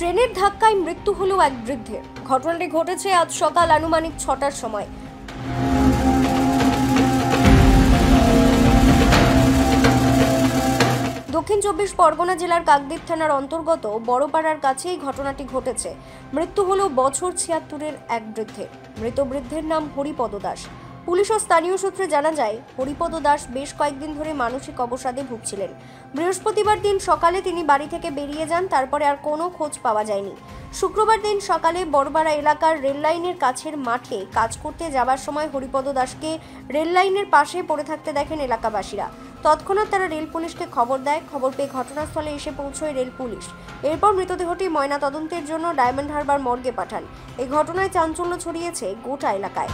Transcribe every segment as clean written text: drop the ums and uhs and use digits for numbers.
ট্রেনের ধাক্কায় মৃত্যু হলো এক বৃদ্ধের। ঘটনাটি ঘটেছে আজ সকাল আনুমানিক 6টার সময়। দক্ষিণ 24 পরগনা জেলার কাকদ্বীপ থানার অন্তর্গত বড়পাড়ার কাছেই ঘটনাটি ঘটেছে। মৃত্যু হলো বছর 76-এর এক বৃদ্ধের। মৃত বৃদ্ধের নাম হরিপদ দাস। পুলিশ ও স্থানীয় সূত্রে জানা যায়, হরিপদ দাস বেশ কয়েকদিন ধরে মানসিক অবসাদে ভুগছিলেন। বৃহস্পতিবার দিন সকালে তিনি বাড়ি থেকে বেরিয়ে যান, তারপরে আর কোনো খোঁজ পাওয়া যায়নি। শুক্রবার দিন সকালে বড়পাড়া এলাকার রেললাইনের কাছের মাঠে কাজ করতে যাবার সময় হরিপদ দাসকে রেললাইনের পাশে পড়ে থাকতে দেখেন এলাকাবাসীরা। তৎক্ষণাৎ তারা রেল পুলিশকে খবর দেয়। খবর পেয়ে ঘটনাস্থলে এসে পৌঁছয় রেল পুলিশ। এরপর মৃতদেহটি ময়না তদন্তের জন্য ডায়মন্ড হারবার মর্গে পাঠান। এই ঘটনায় চাঞ্চল্য ছড়িয়েছে গোটা এলাকায়।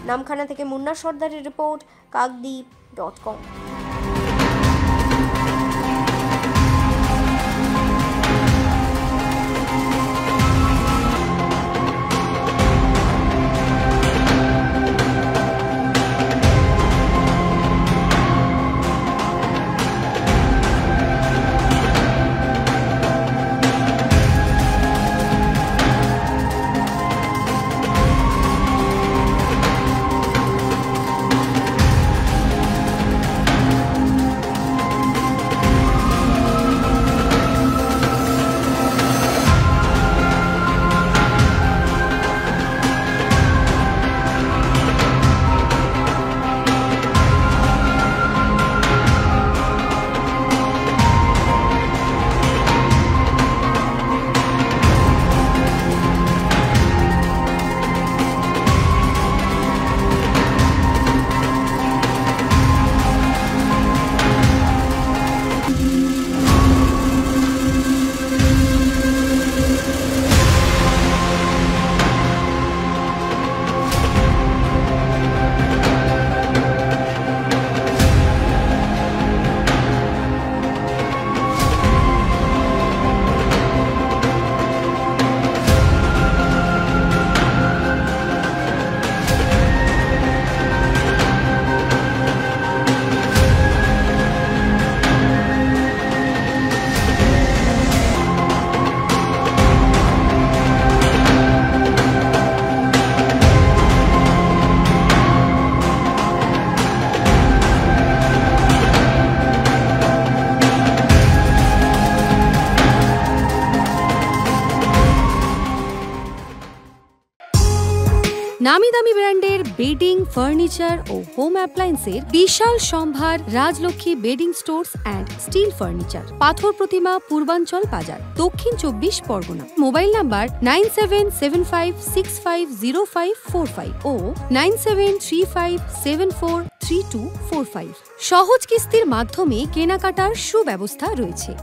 নামখানা থেকে মুন্না সর্দারের রিপোর্ট, কাকদ্বীপ.com। নামি দামি ব্র্যান্ডের বেডিং, ফার্নিচার ও হোম অ্যাপ্লায়েন্সের বিশাল সম্ভার Rajlakshmi bedding stores and steel furniture, পাথর প্রতিমা, পূর্বাঞ্চল বাজার, দক্ষিণ 24 পরগনা। মোবাইল নাম্বার 9775650545 ও 9735743245। সহজ কিস্তির মাধ্যমে কেনাকাটার সুব্যবস্থা রয়েছে।